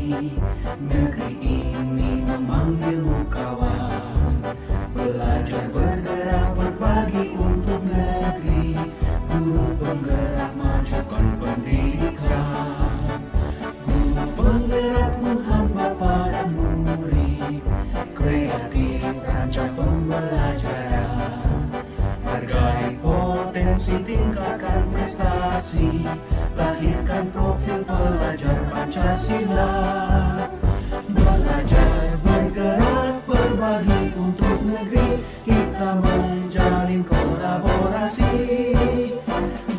Negeri ini memanggilmu kawan. Belajar bergerak berbagi untuk negeri. Guru penggerak majukan pendidikan. Guru penggerak menghamba pada murid. Kreatif rancang pembelajaran. Hargai potensi, tingkatkan prestasi. Lahirkan profil pelajar Pancasila. Belajar bergerak berbagi untuk negeri. Kita menjalin kolaborasi.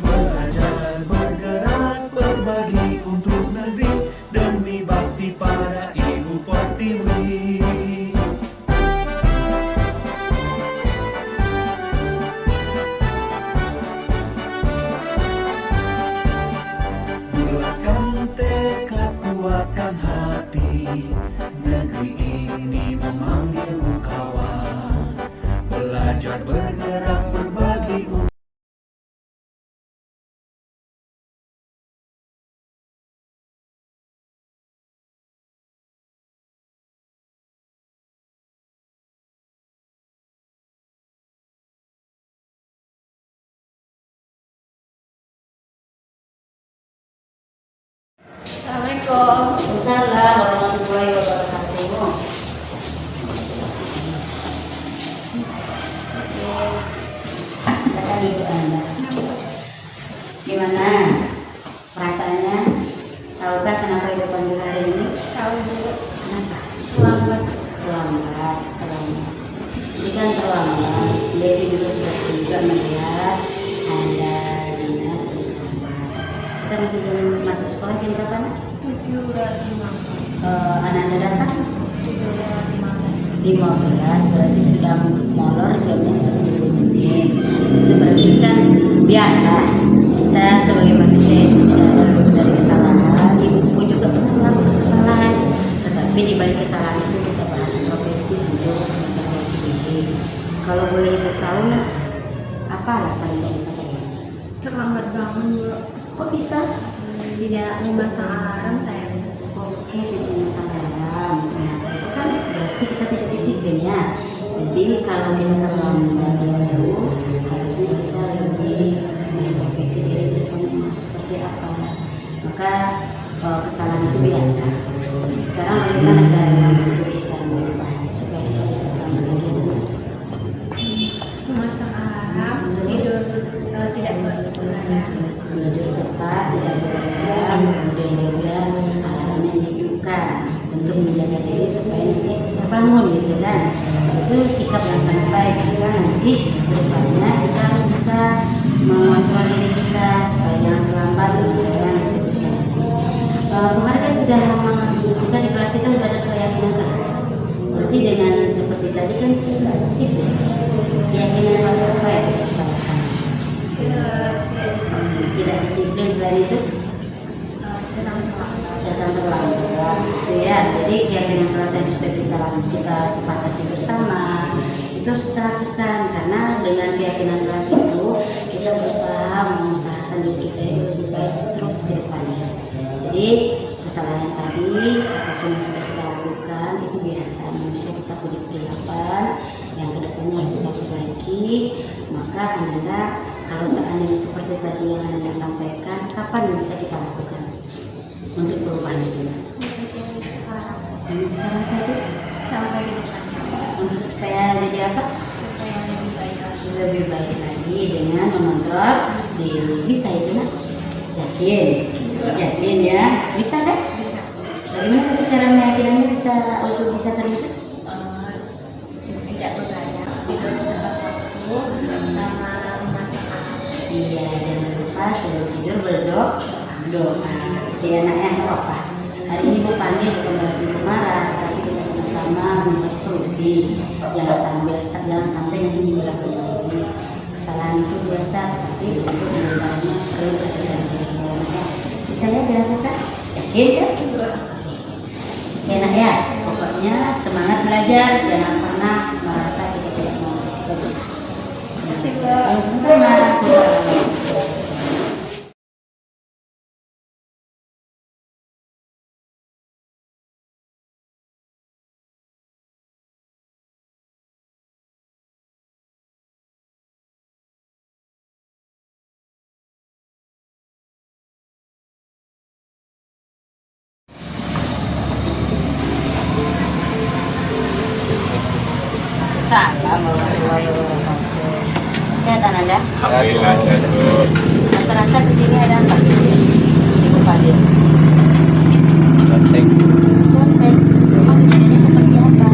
Belajar bergerak berbagi untuk negeri. Demi bakti pada Ibu Pertiwi. Bulatkan tekad, kuatkan hati. Negeri ini memanggilmu kawan. Belajar bergerak berbagi untuk Assalamualaikum. Waalaikumsalam warahmatullahi wabarakatuh. Katakan Ibu Anda, gimana perasaannya? Tahukah kenapa Ibu panggil hari ini? Tahu dulu. Kenapa? Terlambat. Terlambat. Ini kan terlambat. Dewi juga sudah juga melihat Anda dinas lebih terlambat. Kita masuk sekolah jam berapa? Nak? 7.05. Anak Anda datang 7.15. 15, berarti sudah molor jamnya 10 menit. Itu berarti kan biasa. Kita sebagai manusia itu tidak luput dari kesalahan. Ibu pun juga pernah melakukan kesalahan. Tetapi di balik kesalahan itu kita berintrospeksi untuk memperbaiki diri. Kalau boleh Ibu tahu, nak, apa alasan Ibu bisa terlambat? Terlambat bangun dulu. Kok bisa? Tidak memasang alarm saya. Oke, tidak masalah. Nah, itu kan berarti kita tidak disiplin ya. Jadi kalau kita terlambat itu harusnya kita lebih mengintrospeksi diri depan mau seperti apa. Maka kesalahan itu biasa. Sekarang bagaimana cara untuk kita mengubahnya supaya kita tidak terlambat lagi? Memasang alarm, tidur tidak begadang. Tidur cepat, tidak begadang, kemudian juga alarmnya dihidupkan untuk menjaga diri supaya nanti kita bangun gitu kan. Itu sikap yang sangat baik juga nanti kedepannya kita bisa mengontrol diri kita supaya jangan terlambat dengan cara yang disebutkan. Kemarin kan sudah kita di kelas itu sudah ada keyakinan keras. Berarti dengan seperti tadi kan kita disiplin. Keyakinan macam apa ya kita laksanakan? Tidak disiplin, selain itu datang terlambat itu ya. Jadi keyakinan keras yang sudah kita sepakati bersama itu harus kita lakukan, karena dengan keyakinan keras itu kita berusaha mengusahakan diri kita itu lebih baik terus ke depannya. Jadi kesalahan tadi apapun yang sudah kita lakukan itu biasa, manusia kita punya perilakuan yang kedepannya harus kita perbaiki. Maka Anda kalau seandainya seperti tadi yang Anda sampaikan, kapan bisa kita lakukan untuk perubahan itu? Ini sekarang saja Sampai di depan. untuk supaya jadi apa? Supaya lebih baik lagi. Lebih baik lagi dengan mengontrol diri. Bisa itu nak? Yakin? Yakin ya? Bisa kan? Bisa. Bagaimana tadi cara meyakinannya bisa untuk bisa terwujud? Tidak begadang. Tidur tepat waktu sama memasang alarm. Iya, jangan lupa sebelum tidur berdoa. Itu ya nak, yang apa? Hari ini Bu panggil bukan berarti Bu marah, tapi kita sama-sama mencari solusi. Jangan sampai nanti diulang lagi. Kesalahan itu biasa, tapi untuk mengubahnya perlu ada kita. Bisa ya dilakukan? Yakin kan? Enak ya. Pokoknya semangat belajar, jangan pernah merasa kita tidak mau, kita bisa. Terima kasih, Bu. Sama-sama. Waalaikumsalam warahmatullahi wabarakatuh. Sehat Ananda? Alhamdulillah sehat Bu. Rasa-rasa kesini ada apa gitu? Ibu Fadil. Contek. Contek. Emang kejadiannya seperti apa?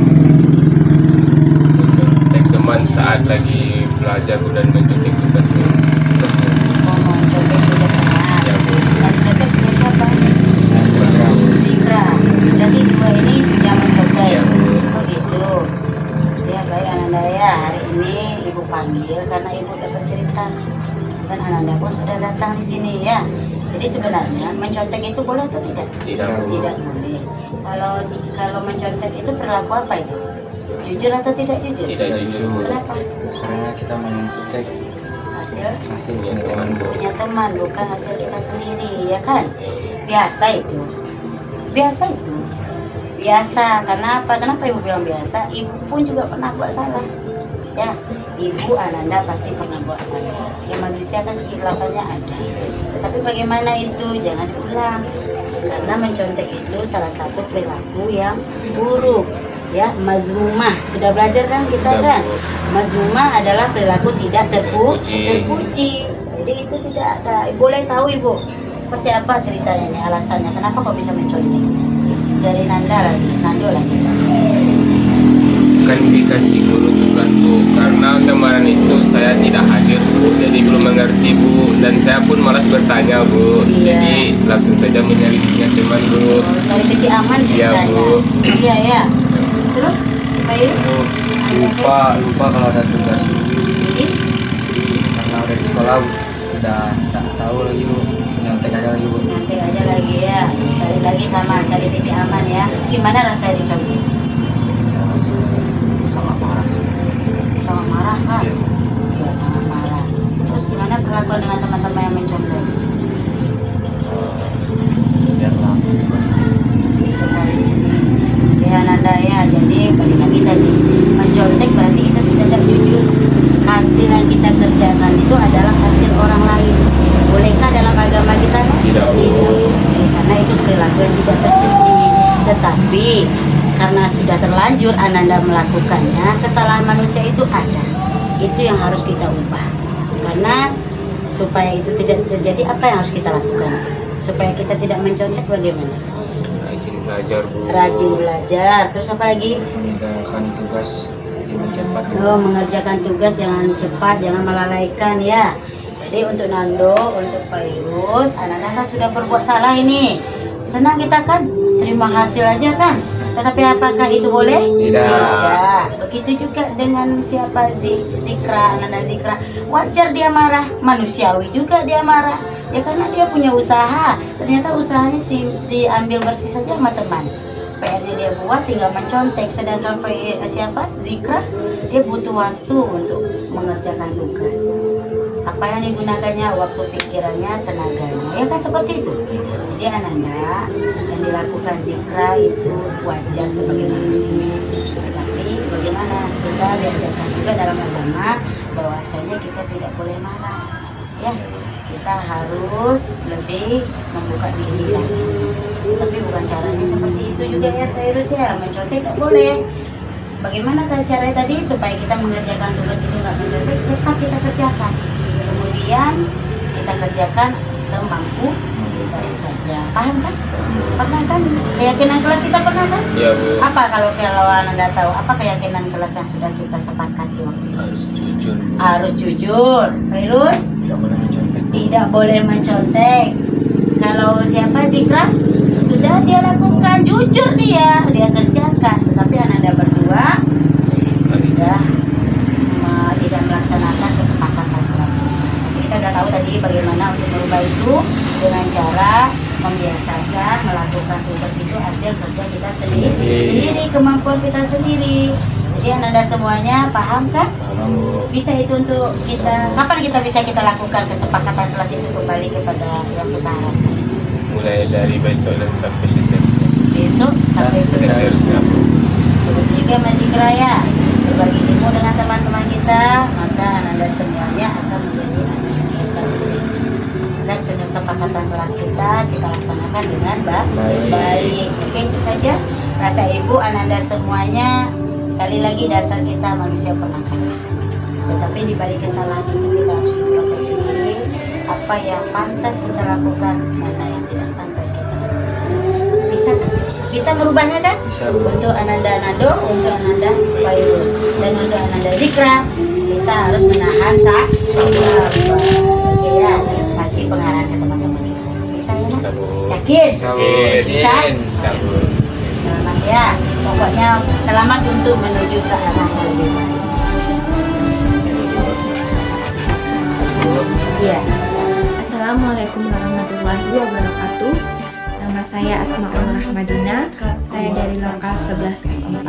Contek teman saat lagi belajar dan mencontek tugasnya. Oh, mau contek juga teman. Ya Bu. Lagi contek punya siapa? Zikra. Berarti dua ini sedang mencontek. Iya, Bu. Oh gitu. Ya baik Ananda ya, hari ini ibu panggil karena ibu dapat cerita dan Ananda pun sudah datang di sini ya. Jadi sebenarnya mencontek itu boleh atau tidak? Tidak Bu. Tidak boleh. Kalau mencontek itu perilaku apa itu? Jujur atau tidak jujur? Tidak jujur. Kenapa? Karena kita menyuntik Hasil hasil punya teman Bu. punya teman bukan hasil kita sendiri ya kan? Biasa itu. Biasa itu. Biasa. Kenapa? Kenapa ibu bilang biasa? Ibu pun juga pernah buat salah. Ya, ibu Ananda pasti pernah buat salah. Ya manusia kan kehilafannya ada. Tetapi bagaimana itu? Jangan diulang. Karena mencontek itu salah satu perilaku yang buruk. Ya, mazmumah. Sudah belajar kan kita Sudah, kan? Bu. Mazmumah adalah perilaku tidak Terpuji. terpuji. Jadi itu tidak ada. Boleh tahu ibu seperti apa ceritanya nih, alasannya kenapa kok bisa mencontek? Dari Nanda lagi, Nando lagi. Kan dikasih guru tugas Bu. Karena kemarin itu saya tidak hadir Bu. Jadi belum mengerti Bu. Dan saya pun malas bertanya Bu. Iya. Jadi langsung saja mencari punya teman Bu. Oh, cari titik aman Iya, ceritanya. Bu. Iya ya. Terus, baik. Lupa kalau ada tugas Jadi, karena udah di sekolah Bu. Udah tak tahu lagi Bu, nyontek aja lagi Bu. nanti aja lagi ya. Balik lagi sama cari titik aman ya. Gimana rasanya dicontek? Sangat marah. Sangat marah kan? Iya, sangat marah. Terus gimana perlakuan dengan teman-teman yang mencontek? Biarlah. Itu kali ini. Ya Nanda ya, jadi balik lagi tadi mencontek berarti kita sudah tidak jujur. Hasil yang kita kerjakan itu adalah hasil orang lain. Bolehkah dalam agama kita? Tidak, Bu. Tidak. Karena itu perilaku yang tidak terpuji. Tetapi karena sudah terlanjur Ananda melakukannya, kesalahan manusia itu ada. Itu yang harus kita ubah. Karena supaya itu tidak terjadi, apa yang harus kita lakukan? Supaya kita tidak mencontek bagaimana? Rajin belajar Bu. Rajin belajar. Terus apa lagi? Mengerjakan tugas dengan cepat Bu. Oh, mengerjakan tugas jangan cepat, jangan melalaikan ya. Jadi untuk Nando, untuk Fairuz, anak-anak sudah berbuat salah ini. Senang kita kan terima hasil aja kan. Tetapi apakah itu boleh? Tidak. Begitu juga dengan siapa Zikra, Nanda Zikra. Wajar dia marah, manusiawi juga dia marah. Ya karena dia punya usaha. Ternyata usahanya diambil bersih saja sama teman. PR dia buat tinggal mencontek. Sedangkan siapa? Zikra, dia butuh waktu untuk mengerjakan tugas. Apa yang digunakannya? Waktu, pikirannya, tenaganya. Ya kan seperti itu. Jadi Ananda, yang dilakukan Zikra itu wajar sebagai manusia. Tetapi bagaimana kita diajarkan juga dalam agama bahwasanya kita tidak boleh marah. Ya, kita harus lebih membuka diri lagi. Tapi bukan caranya seperti itu juga ya Virus ya. Mencontek tidak boleh. Bagaimana caranya tadi supaya kita mengerjakan tugas itu nggak mencontek, cepat kita kerjakan. Kemudian kita kerjakan semampu kita saja. Paham kan? Pernah kan? Keyakinan kelas kita pernah kan? Iya Bu. Apa kalau Anda tahu? Apa keyakinan kelas yang sudah kita sepakati waktu itu? Harus jujur Bu. Harus jujur. Virus Tidak boleh mencontek. tidak boleh mencontek. Kalau siapa Zikra sudah dia lakukan, jujur dia kerjakan. Tetapi Ananda berdua sudah tidak melaksanakan kesepakatan kelas ini. Tapi kita sudah tahu tadi bagaimana untuk merubah itu dengan cara membiasakan melakukan tugas itu hasil kerja kita sendiri, kemampuan kita sendiri. Jadi Ananda semuanya paham kan? Paham Bu. Bisa itu untuk kita, kapan kita bisa kita lakukan kesepakatan kelas itu kembali kepada yang kita harapkan? Mulai dari besok dan sampai seterusnya. Besok sampai Seterusnya Bu. begitu juga Mas Zikra ya, berbagi ilmu dengan teman-teman kita, maka Anda semuanya akan menjadi anak yang hebat. Dan kesepakatan kelas kita laksanakan dengan baik. Oke, itu saja. Rasa ibu Ananda semuanya Sekali lagi dasar kita manusia pernah salah. Tetapi di balik kesalahan itu kita harus introspeksi diri, apa yang pantas kita lakukan, mana yang tidak pantas kita lakukan. Bisa kan? Bisa merubahnya kan? Bisa berubah. Untuk Ananda Nado, untuk Ananda Virus, dan untuk Ananda Zikra, kita harus menahan sabar. Oke ya, kasih pengarahan ke teman-teman kita. Bisa ya? Nak? Yakin? Bisa? Bisa, Bu. Selamat ya. Pokoknya selamat untuk menuju ke arah yang lebih baik. Iya. Assalamualaikum warahmatullahi wabarakatuh. Nama saya Asmaul Rahmadina. Saya dari lokal 11F4.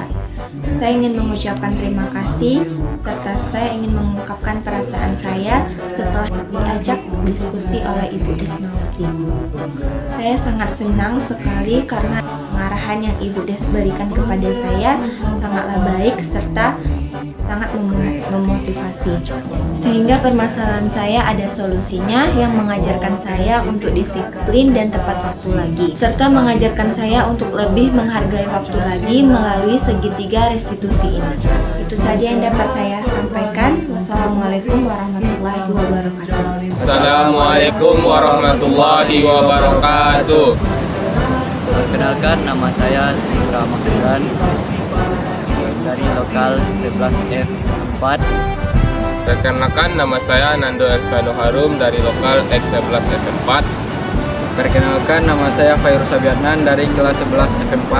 Saya ingin mengucapkan terima kasih serta saya ingin mengungkapkan perasaan saya setelah diajak diskusi oleh Ibu Desmawati. Saya sangat senang sekali karena pengarahan yang Ibu Des berikan kepada saya sangatlah baik serta sangat memotivasi, sehingga permasalahan saya ada solusinya yang mengajarkan saya untuk disiplin dan tepat waktu lagi, serta mengajarkan saya untuk lebih menghargai waktu lagi melalui segitiga restitusi ini. Itu saja yang dapat saya sampaikan. Wassalamualaikum warahmatullahi wabarakatuh. Assalamualaikum warahmatullahi wabarakatuh. Perkenalkan, nama saya Indra Mahdiran dari lokal 11F4. Perkenalkan, nama saya Nando Elvano Harum dari lokal X11F4. Perkenalkan, nama saya Fairuz Sabianan dari kelas 11F4.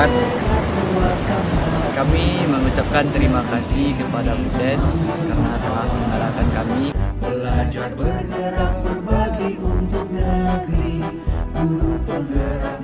Kami mengucapkan terima kasih kepada Bu Des karena telah mengarahkan kami. Belajar bergerak berbagi untuk negeri, guru penggerak